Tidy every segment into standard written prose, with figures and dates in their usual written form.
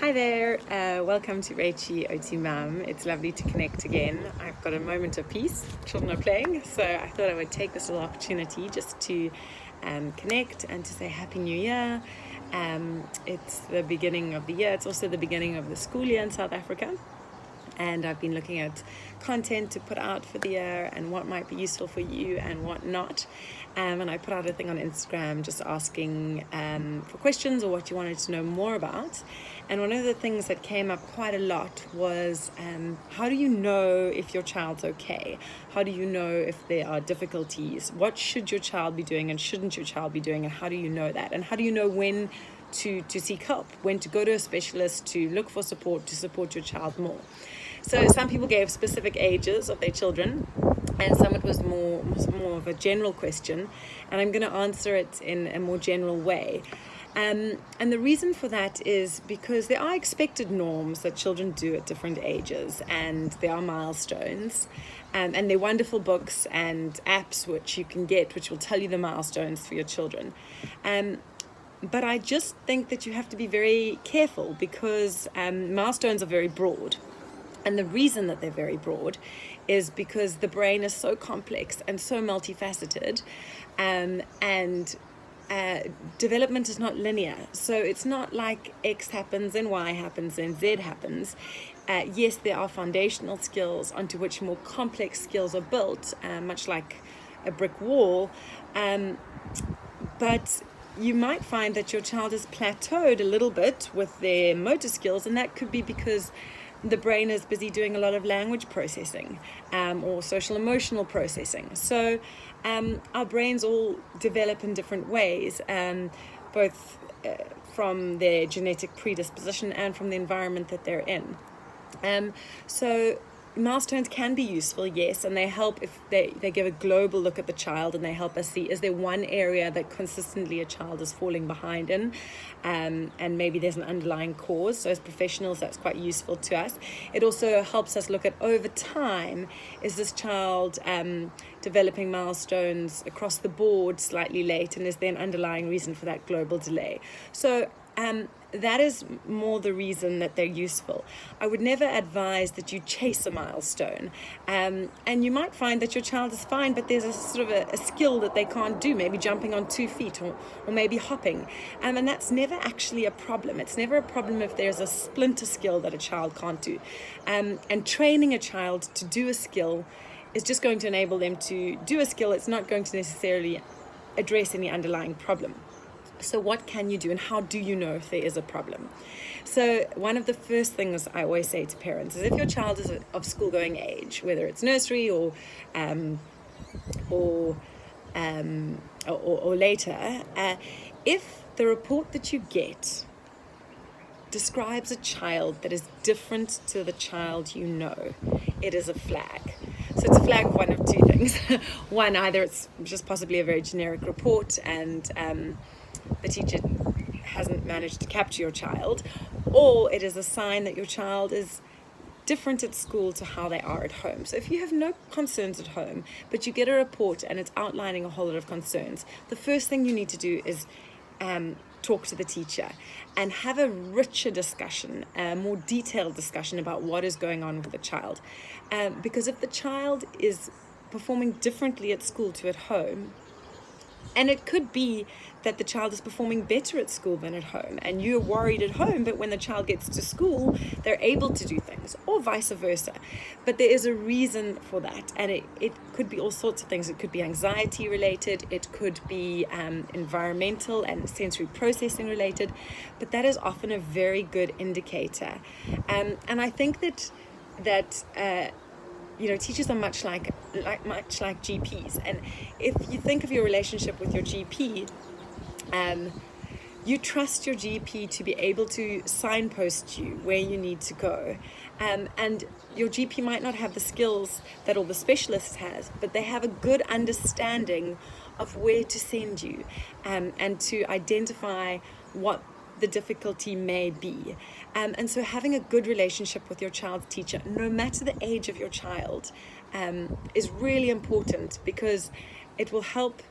Hi there, welcome to Rachie OT Mum. It's lovely to connect again. I've got a moment of peace, children are playing, so I thought I would take this little opportunity just to connect and to say Happy New Year. It's the beginning of the year, it's also the beginning of the school year in South Africa. And I've been looking at content to put out for the year and what might be useful for you and what not. And I put out a thing on Instagram just asking for questions or what you wanted to know more about. And one of the things that came up quite a lot was how do you know if your child's okay? How do you know if there are difficulties? What should your child be doing and shouldn't your child be doing? And how do you know that? And how do you know when to seek help, when to go to a specialist, to look for support, to support your child more? So some people gave specific ages of their children, and some it was more of a general question, and I'm going to answer it in a more general way. And the reason for that is because there are expected norms that children do at different ages, and there are milestones, and there are wonderful books and apps which you can get which will tell you the milestones for your children. But I just think that you have to be very careful because milestones are very broad. And the reason that they're very broad is because the brain is so complex and so multifaceted, and development is not linear. So it's not like X happens and Y happens and Z happens. Yes, there are foundational skills onto which more complex skills are built, much like a brick wall. But you might find that your child has plateaued a little bit with their motor skills, and that could be because the brain is busy doing a lot of language processing or social emotional processing. So our brains all develop in different ways, both from their genetic predisposition and from the environment that they're in. So milestones can be useful, yes, and they help if they give a global look at the child, and they help us see, is there one area that consistently a child is falling behind in, and maybe there's an underlying cause. So as professionals, that's quite useful to us. It also helps us look at, over time, is this child developing milestones across the board slightly late, and is there an underlying reason for that global delay? So that is more the reason that they're useful. I would never advise that you chase a milestone, and you might find that your child is fine, but there's a sort of a skill that they can't do, maybe jumping on 2 feet or maybe hopping, and that's never actually a problem. It's never a problem if there's a splinter skill that a child can't do, and training a child to do a skill is just going to enable them to do a skill. It's not going to necessarily address any underlying problem. So what can you do, and how do you know if there is a problem? So one of the first things I always say to parents is, if your child is of school-going age, whether it's nursery or later, if the report that you get describes a child that is different to the child you know, it is a flag. So it's a flag of one of two things. One, either it's just possibly a very generic report and the teacher hasn't managed to capture your child, or it is a sign that your child is different at school to how they are at home. So if you have no concerns at home, but you get a report and it's outlining a whole lot of concerns, the first thing you need to do is talk to the teacher and have a richer discussion, a more detailed discussion about what is going on with the child. Because if the child is performing differently at school to at home, and it could be that the child is performing better at school than at home, and you're worried at home, but when the child gets to school, they're able to do things, or vice versa. But there is a reason for that, and it could be all sorts of things. It could be anxiety related, it could be environmental and sensory processing related, but that is often a very good indicator. And I think that teachers are much like GPs, and if you think of your relationship with your GP, you trust your GP to be able to signpost you where you need to go, and your GP might not have the skills that all the specialists has, but they have a good understanding of where to send you, and to identify what the difficulty may be. And so having a good relationship with your child's teacher, no matter the age of your child, is really important, because it will help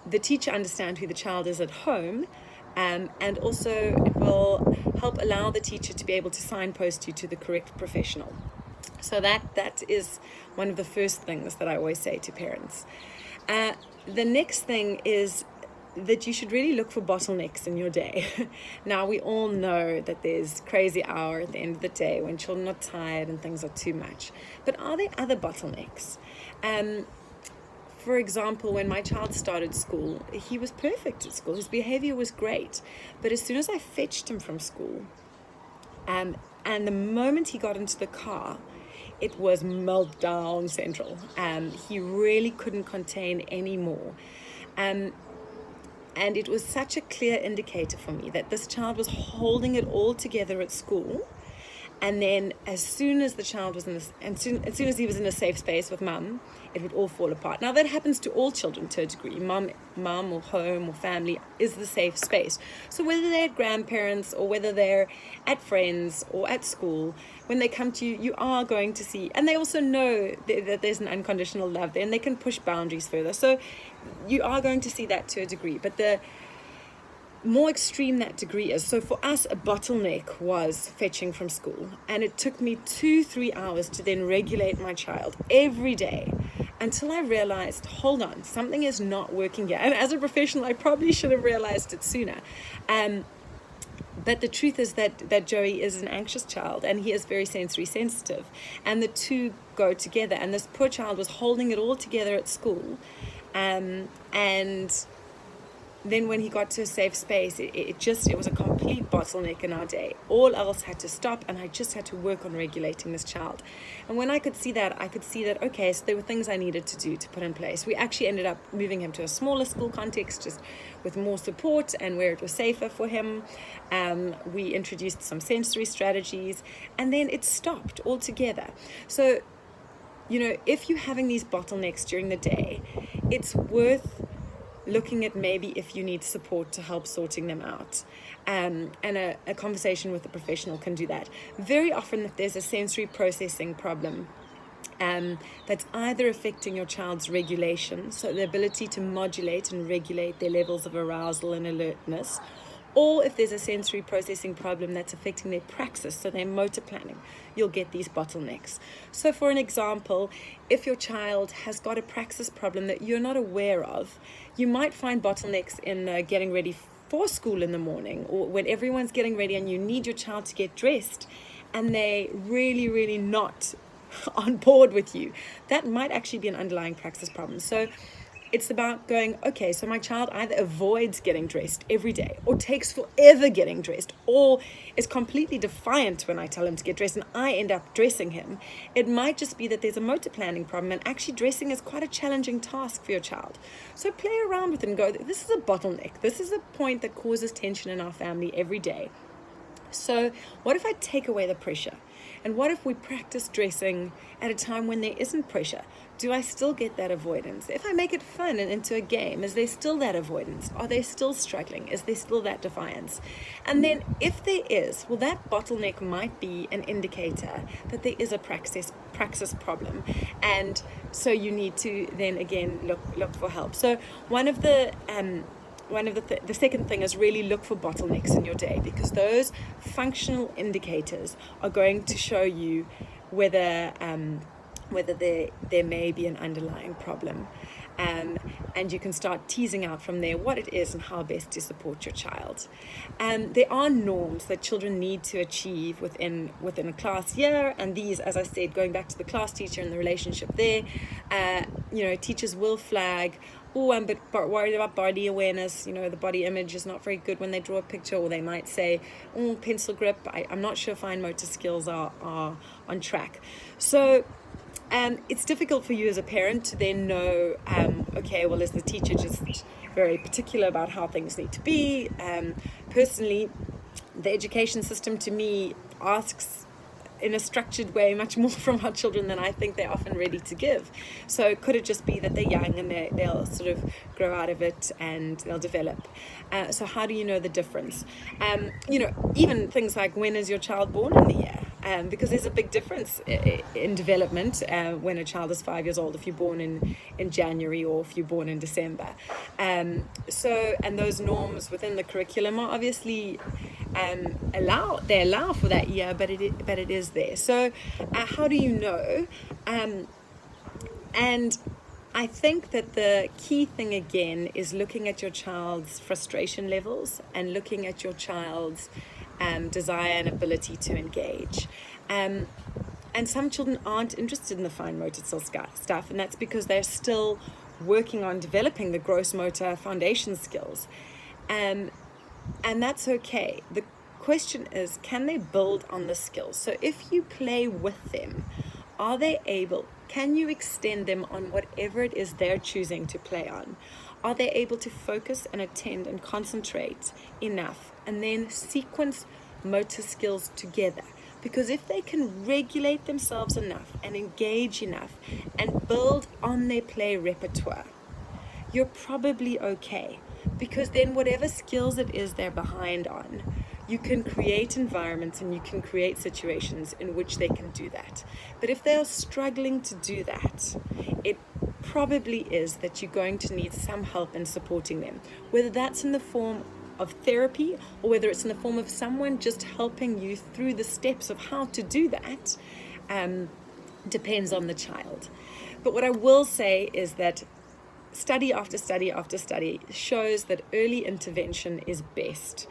the teacher understand who the child is at home, and also it will help allow the teacher to be able to signpost you to the correct professional. So that is one of the first things that I always say to parents. The next thing is that you should really look for bottlenecks in your day. Now, we all know that there's crazy hour at the end of the day when children are tired and things are too much. But are there other bottlenecks? For example, when my child started school, he was perfect at school. His behavior was great. But as soon as I fetched him from school, and the moment he got into the car, it was meltdown central. He really couldn't contain anymore. And it was such a clear indicator for me that this child was holding it all together at school. And then as soon as the child was as soon as he was in a safe space with mum, it would all fall apart. Now, that happens to all children to a degree. Mum or home or family is the safe space. So whether they're at grandparents or whether they're at friends or at school, when they come to you, you are going to see, and they also know that there's an unconditional love there and they can push boundaries further. So you are going to see that to a degree. But the more extreme that degree is. So for us, a bottleneck was fetching from school. And it took me 2-3 hours to then regulate my child every day until I realized, hold on, something is not working here. And as a professional, I probably should have realized it sooner. But the truth is that Joey is an anxious child and he is very sensory sensitive. And the two go together. And this poor child was holding it all together at school. And then when he got to a safe space, it was a complete bottleneck in our day. All else had to stop, and I just had to work on regulating this child. And when I could see that, okay, so there were things I needed to do to put in place. We actually ended up moving him to a smaller school context, just with more support and where it was safer for him. We introduced some sensory strategies, and then it stopped altogether. So, if you're having these bottlenecks during the day, it's worth looking at maybe if you need support to help sorting them out. And a conversation with a professional can do that. Very often, if there's a sensory processing problem that's either affecting your child's regulation, so the ability to modulate and regulate their levels of arousal and alertness, or if there's a sensory processing problem that's affecting their praxis, so their motor planning, you'll get these bottlenecks. So for an example, if your child has got a praxis problem that you're not aware of, you might find bottlenecks in getting ready for school in the morning, or when everyone's getting ready and you need your child to get dressed and they really, really not on board with you. That might actually be an underlying praxis problem. So it's about going, okay, so my child either avoids getting dressed every day or takes forever getting dressed or is completely defiant when I tell him to get dressed and I end up dressing him. It might just be that there's a motor planning problem and actually dressing is quite a challenging task for your child. So play around with it and go, this is a bottleneck. This is a point that causes tension in our family every day. So what if I take away the pressure? And what if we practice dressing at a time when there isn't pressure? Do I still get that avoidance? If I make it fun and into a game, is there still that avoidance? Are they still struggling? Is there still that defiance? And then if there is, well, that bottleneck might be an indicator that there is a praxis problem. And so you need to then again look for help. So the second thing is really look for bottlenecks in your day, because those functional indicators are going to show you whether there may be an underlying problem. And you can start teasing out from there what it is and how best to support your child. There are norms that children need to achieve within a class year, and these, as I said, going back to the class teacher and the relationship there, teachers will flag, oh, I'm a bit worried about body awareness, the body image is not very good when they draw a picture, or they might say, oh, pencil grip, I'm not sure fine motor skills are on track. So it's difficult for you as a parent to then know, okay, well, is the teacher just very particular about how things need to be? Personally, the education system to me asks in a structured way much more from our children than I think they're often ready to give. So could it just be that they're young and they'll sort of grow out of it and they'll develop? So how do you know the difference? Even things like, when is your child born in the year? Because there's a big difference in development when a child is 5 years old, if you're born in January or if you're born in December. And those norms within the curriculum are obviously allow for that but it is there. So how do you know? And I think that the key thing again is looking at your child's frustration levels and looking at your child's desire and ability to engage. And some children aren't interested in the fine motor skill stuff, and that's because they're still working on developing the gross motor foundation skills. And that's okay. The question is, can they build on the skills? So if you play with them, are they able, can you extend them on whatever it is they're choosing to play on? Are they able to focus and attend and concentrate enough and then sequence motor skills together? Because if they can regulate themselves enough and engage enough and build on their play repertoire, you're probably okay. Because then whatever skills it is they're behind on, you can create environments and you can create situations in which they can do that. But if they are struggling to do that, it probably is that you're going to need some help in supporting them, whether that's in the form of therapy or whether it's in the form of someone just helping you through the steps of how to do that. Depends on the child. But what I will say is that study after study after study shows that early intervention is best.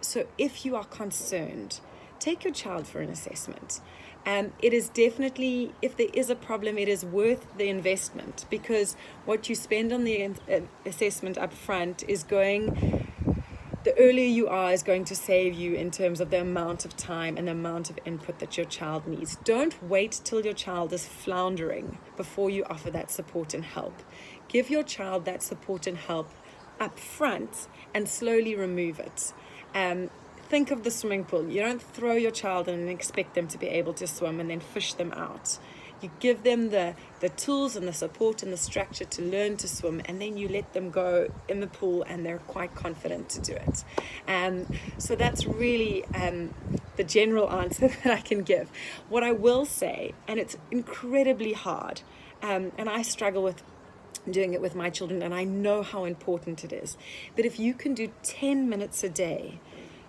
So if you are concerned, take your child for an assessment. It is definitely, if there is a problem, it is worth the investment, because what you spend on the assessment up front is going, the earlier you are is going to save you in terms of the amount of time and the amount of input that your child needs. Don't wait till your child is floundering before you offer that support and help. Give your child that support and help up front and slowly remove it. Think of the swimming pool. You don't throw your child in and expect them to be able to swim and then fish them out. You give them the tools and the support and the structure to learn to swim, and then you let them go in the pool and they're quite confident to do it. So that's really the general answer that I can give. What I will say, and it's incredibly hard, and I struggle with doing it with my children, and I know how important it is, but if you can do 10 minutes a day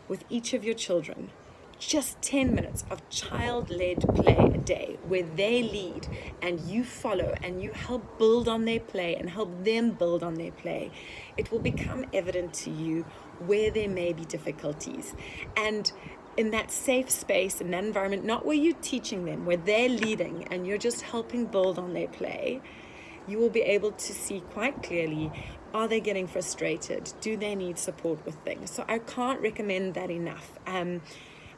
with each of your children, just 10 minutes of child-led play a day where they lead and you follow and you help build on their play and help them build on their play, it will become evident to you where there may be difficulties. And in that safe space, in that environment, not where you're teaching them, where they're leading and you're just helping build on their play, you will be able to see quite clearly, are they getting frustrated? Do they need support with things? So I can't recommend that enough.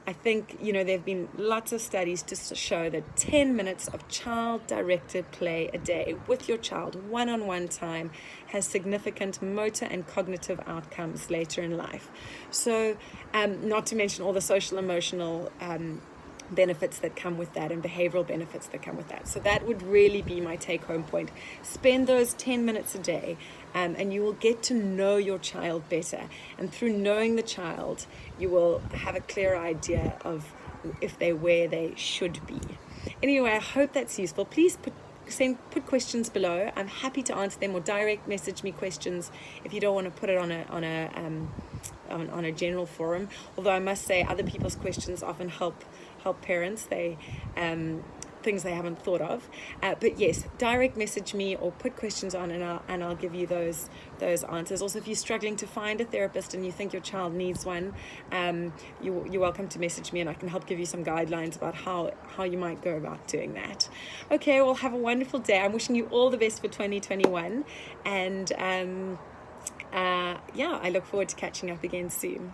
I think, there have been lots of studies to show that 10 minutes of child-directed play a day with your child, one-on-one time, has significant motor and cognitive outcomes later in life. So, not to mention all the social, emotional benefits that come with that and behavioral benefits that come with that. So that would really be my take-home point. Spend those 10 minutes a day and you will get to know your child better. And through knowing the child, you will have a clear idea of if they're where they should be. Anyway, I hope that's useful. Please put questions below. I'm happy to answer them, or direct message me questions if you don't want to put it on a general forum. Although I must say, other people's questions often help parents. They things they haven't thought of. But yes, direct message me or put questions on, and I'll give you those answers. Also, if you're struggling to find a therapist and you think your child needs one, you're welcome to message me, and I can help give you some guidelines about how you might go about doing that. Okay, well, have a wonderful day. I'm wishing you all the best for 2021, and I look forward to catching up again soon.